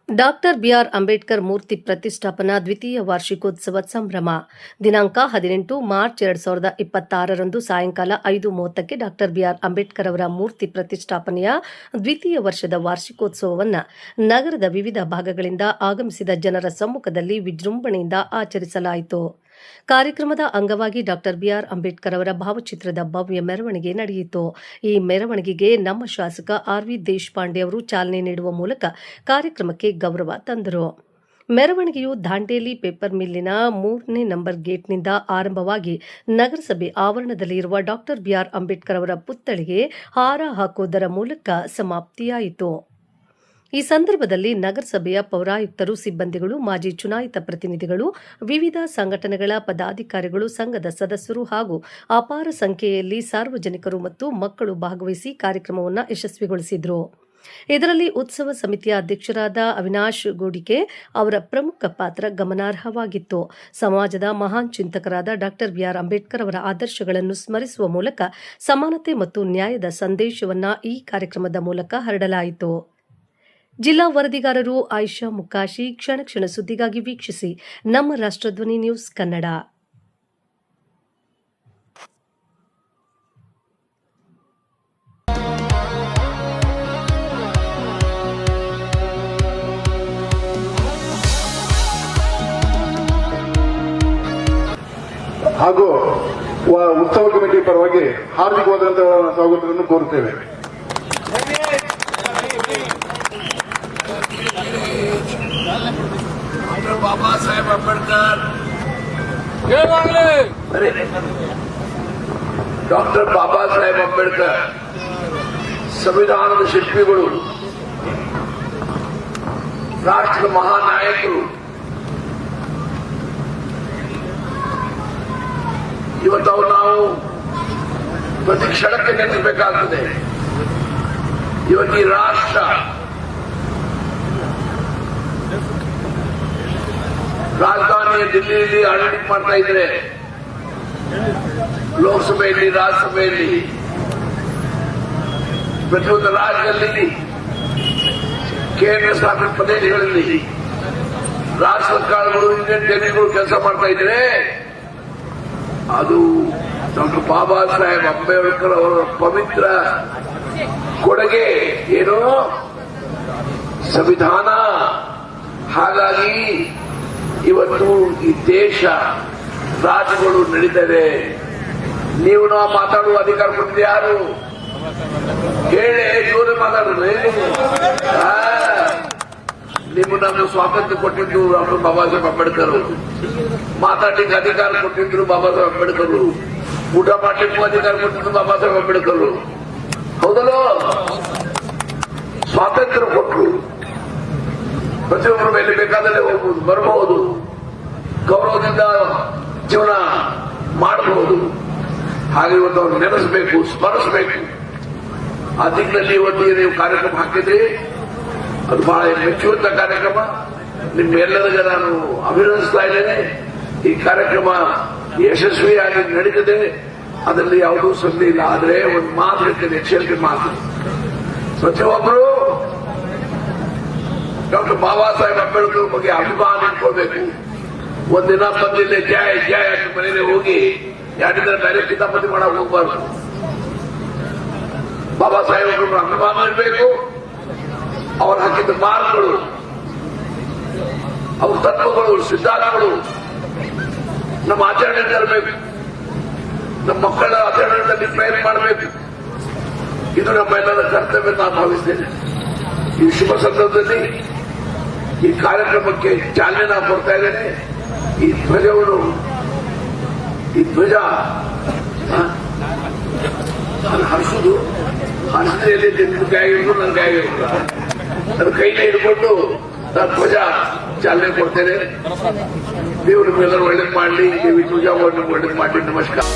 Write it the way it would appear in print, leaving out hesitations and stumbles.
Doctor B R Ambedkar ಮೂರ್ತಿ ಪ್ರತಿಷ್ಠಾಪನಾ ದ್ವಿತೀಯ ವಾರ್ಷಿಕೋತ್ಸವ ಸಂಭ್ರಮ ದಿನಾಂಕ 18 ಮಾರ್ಚ್ 2026ರಂದು ಸಾಯಂಕಾಲ 5:30ಕ್ಕೆ ಡಾಕ್ಟರ್ ಬಿಆರ್ ಅಂಬೇಡ್ಕರ್ ಅವರ ಮೂರ್ತಿ ಪ್ರತಿಷ್ಠಾಪನೆಯ ದ್ವಿತೀಯ ವರ್ಷದ ವಾರ್ಷಿಕೋತ್ಸವವನ್ನು ನಗರದ ವಿವಿಧ ಭಾಗಗಳಿಂದ ಆಗಮಿಸಿದ ಜನರ ಸಮ್ಮುಖದಲ್ಲಿ ವಿಜೃಂಭಣೆಯಿಂದ ಆಚರಿಸಲಾಯಿತು. ಕಾರ್ಯಕ್ರಮದ ಅಂಗವಾಗಿ ಡಾಕ್ಟರ್ ಬಿಆರ್ ಅಂಬೇಡ್ಕರ್ ಅವರ ಭಾವಚಿತ್ರದ ಭವ್ಯ ಮೆರವಣಿಗೆ ನಡೆಯಿತು. ಈ ಮೆರವಣಿಗೆಗೆ ನಮ್ಮ ಶಾಸಕ ಆರ್.ವಿ. ದೇಶಪಾಂಡೆ ಅವರು ಚಾಲನೆ ನೀಡುವ ಮೂಲಕ ಕಾರ್ಯಕ್ರಮಕ್ಕೆ ಗೌರವ ತಂದರು. ಮೆರವಣಿಗೆಯು ದಾಂಡೇಲಿ ಪೇಪರ್ ಮಿಲ್ಲಿನ 3ನೇ ನಂಬರ್ ಗೇಟ್ನಿಂದ ಆರಂಭವಾಗಿ ನಗರಸಭೆ ಆವರಣದಲ್ಲಿ ಇರುವ ಡಾಕ್ಟರ್ ಬಿಆರ್ ಅಂಬೇಡ್ಕರ್ ಅವರ ಪುತ್ಥಳಿಗೆ ಹಾರ ಹಾಕುವುದರ ಮೂಲಕ ಸಮಾಪ್ತಿಯಾಯಿತು. ಈ ಸಂದರ್ಭದಲ್ಲಿ ನಗರಸಭೆಯ ಪೌರಾಯುಕ್ತರು, ಸಿಬ್ಬಂದಿಗಳು, ಮಾಜಿ ಚುನಾಯಿತ ಪ್ರತಿನಿಧಿಗಳು, ವಿವಿಧ ಸಂಘಟನೆಗಳ ಪದಾಧಿಕಾರಿಗಳು, ಸಂಘದ ಸದಸ್ಯರು ಹಾಗೂ ಅಪಾರ ಸಂಖ್ಯೆಯಲ್ಲಿ ಸಾರ್ವಜನಿಕರು ಮತ್ತು ಮಕ್ಕಳು ಭಾಗವಹಿಸಿ ಕಾರ್ಯಕ್ರಮವನ್ನು ಯಶಸ್ವಿಗೊಳಿಸಿದರು. ಇದರಲ್ಲಿ ಉತ್ಸವ ಸಮಿತಿಯ ಅಧ್ಯಕ್ಷರಾದ ಅವಿನಾಶ್ ಗೋಡಿಕೆ ಅವರ ಪ್ರಮುಖ ಪಾತ್ರ ಗಮನಾರ್ಹವಾಗಿತ್ತು. ಸಮಾಜದ ಮಹಾನ್ ಚಿಂತಕರಾದ ಡಾಕ್ಟರ್ ಬಿಆರ್ ಅಂಬೇಡ್ಕರ್ ಅವರ ಆದರ್ಶಗಳನ್ನು ಸ್ಮರಿಸುವ ಮೂಲಕ ಸಮಾನತೆ ಮತ್ತು ನ್ಯಾಯದ ಸಂದೇಶವನ್ನು ಈ ಕಾರ್ಯಕ್ರಮದ ಮೂಲಕ ಹರಡಲಾಯಿತು. ಜಿಲ್ಲಾ ವರದಿಗಾರರು ಆಯಿಷಾ ಮುಕಾಶಿ. ಕ್ಷಣ ಕ್ಷಣ ಸುದ್ದಿಗಾಗಿ ವೀಕ್ಷಿಸಿ ನಮ್ಮ ರಾಷ್ಟ್ರಧ್ವನಿ ನ್ಯೂಸ್ ಕನ್ನಡ. ಹಾಗೂ ಉತ್ಸವ ಕಮಿಟಿ ಪರವಾಗಿ ಹಾರ್ದಿಕವಾದಂತಹ ಸ್ವಾಗತವನ್ನು ಕೋರುತ್ತೇವೆ. बाबा साहेब अंबेडकर डॉक्टर बाबा साहेब अंबेडकर संविधानದ ಶಿಲ್ಪಿಗಳು, ರಾಷ್ಟ್ರದ ಮಹಾನಾಯಕರು. ಇವತ್ತು ನಾವು ಪ್ರತಿ ಕ್ಷಣಕ್ಕೆ ನೆನಪಬೇಕಾಗುತ್ತದೆ. ಇವತ್ತು ಈ ರಾಷ್ಟ್ರ ರಾಜಧಾನಿಯ ದಿಲ್ಲಿಯಲ್ಲಿ ಆಡಳಿತ ಮಾಡ್ತಾ ಇದ್ರೆ, ಲೋಕಸಭೆಯಲ್ಲಿ, ರಾಜ್ಯಸಭೆಯಲ್ಲಿ, ಪ್ರತಿಯೊಂದು ರಾಜ್ಯದಲ್ಲಿ, ಕೇಂದ್ರ ಶಾಸಕ ಪ್ರದೇಶಗಳಲ್ಲಿ ರಾಜ್ಯ ಸರ್ಕಾರಗಳು, ಇಂಡಿಯನ್ ಟೆರಿಗಳು ಕೆಲಸ ಮಾಡ್ತಾ ಇದ್ರೆ, ಅದು ಡಾಕ್ಟರ್ ಬಾಬಾ ಸಾಹೇಬ್ ಅಂಬೇಡ್ಕರ್ ಅವರ ಪವಿತ್ರ ಕೊಡುಗೆ ಏನು ಸಂವಿಧಾನ. ಹಾಗಾಗಿ ಇವತ್ತು ಈ ದೇಶ ರಾಜ್ಯಗಳು ನಡೀತದೆ. ನೀವು ನಾವು ಮಾತಾಡುವ ಅಧಿಕಾರ ಕೊಟ್ಟಿದೆ ಯಾರು ಹೇಳಿ? ಜೋರು ಮಾತಾಡೋದು. ನೀವು ನಮ್ಗೆ ಸ್ವಾತಂತ್ರ್ಯ ಕೊಟ್ಟಿದ್ದು ಡಾಕ್ಟರ್ ಬಾಬಾ ಸಾಹೇಬ್ ಅಂಬೇಡ್ಕರ್. ಮಾತಾಡ್ಲಿಕ್ಕೆ ಅಧಿಕಾರ ಕೊಟ್ಟಿದ್ರು ಬಾಬಾ ಸಾಹೇಬ್ ಅಂಬೇಡ್ಕರ್. ಊಟ ಮಾಡ್ಲಿಕ್ಕೂ ಅಧಿಕಾರ ಕೊಟ್ಟಿದ್ದು ಬಾಬಾ ಸಾಹೇಬ್ ಅಂಬೇಡ್ಕರ್. ಹೌದಲ್ಲೋ? ಸ್ವಾತಂತ್ರ್ಯ ಕೊಟ್ಟರು. ಪ್ರತಿಯೊಬ್ಬರ ಮೇಲೆ ಬೇಕಾದಲ್ಲೇ ಹೋಗ್ಬೋದು, ಬರಬಹುದು, ಗೌರವದಿಂದ ಜೀವನ ಮಾಡಬಹುದು. ಹಾಗೆ ಇವತ್ತು ಅವ್ರು ನೆನೆಸಬೇಕು, ಸ್ಮರಿಸಬೇಕು. ಆ ದಿಕ್ಕಿನಲ್ಲಿ ಇವತ್ತು ನೀವು ಕಾರ್ಯಕ್ರಮ ಹಾಕಿದ್ರಿ, ಅದು ಬಹಳ ಮೆಚ್ಚುವಂತ ಕಾರ್ಯಕ್ರಮ. ನಿಮ್ಮೆಲ್ಲರಿಗೂ ನಾನು ಅಭಿನಂದಿಸ್ತಾ ಇದ್ದೇನೆ. ಈ ಕಾರ್ಯಕ್ರಮ ಯಶಸ್ವಿಯಾಗಿ ನಡೀತದೆ, ಅದರಲ್ಲಿ ಯಾವುದೂ ಸಂದೇಹ ಇಲ್ಲ. ಆದರೆ ಒಂದು ಮಾತು ಇರ್ತದೆ, ಎಚ್ಚರಿಕೆ ಮಾತು. ಪ್ರತಿಯೊಬ್ಬರು ಡಾಕ್ಟರ್ ಬಾಬಾ ಸಾಹೇಬ್ ಅಂಬೇಡ್ಕರ್ ಬಗ್ಗೆ ಅಭಿಮಾನ ಇಟ್ಕೊಳ್ಬೇಕು. ಒಂದಿನ ಬಂದಿಲ್ಲ ಜಯ ಜಯ ಅಂತ ಮನೇಲಿ ಹೋಗಿ 2 ದಿನ ಬೇರೆ ಕಿತಾಪತಿ ಮಾಡಕ್ ಹೋಗ್ಬಾರ್ದು. ಬಾಬಾ ಸಾಹೇಬ್ ಅಭಿಮಾನ ಇರಬೇಕು. ಅವ್ರು ಹಾಕಿದ ಮಾರ್ಗಗಳು, ಅವ್ರ ತತ್ವಗಳು, ಸಿದ್ಧಾಂತಗಳು ನಮ್ಮ ಆಚರಣೆ ತರಬೇಕು. ನಮ್ಮ ಮಕ್ಕಳ ಆಚರಣೆಯಲ್ಲಿ ಪ್ರಯತ್ನ ಮಾಡಬೇಕು. ಇದು ನಮ್ಮೆಲ್ಲರ ಕರ್ತವ್ಯ ನಾನು ಭಾವಿಸ್ತೇನೆ. ಈ ಶುಭ ಸಂದರ್ಭದಲ್ಲಿ ಈ ಕಾರ್ಯಕ್ರಮಕ್ಕೆ ಚಾಲನೆ ನಾವು ಕೊಡ್ತಾ ಇದ್ದೇನೆ. ಈ ಧ್ವಜವನ್ನು, ಈ ಧ್ವಜ ಹರಿಸುದು, ಹರಿಸಿದ್ರೆ ನಿನ್ನ ಕೈಗಿರೋದು, ನನ್ನ ಕೈಗಿರೋದು, ನನ್ನ ಕೈಲೇ ಹಿಡ್ಕೊಂಡು ನಾನು ಧ್ವಜ ಚಾಲನೆ ಕೊಡ್ತೇನೆ. ದೇವರು ನಿಮ್ಮೆಲ್ಲರೂ ಒಳ್ಳೇದು ಮಾಡಲಿ. ದೇವಿ ಧ್ವಜ ಒಳ್ಳೇದು ಮಾಡಲಿ. ನಮಸ್ಕಾರ.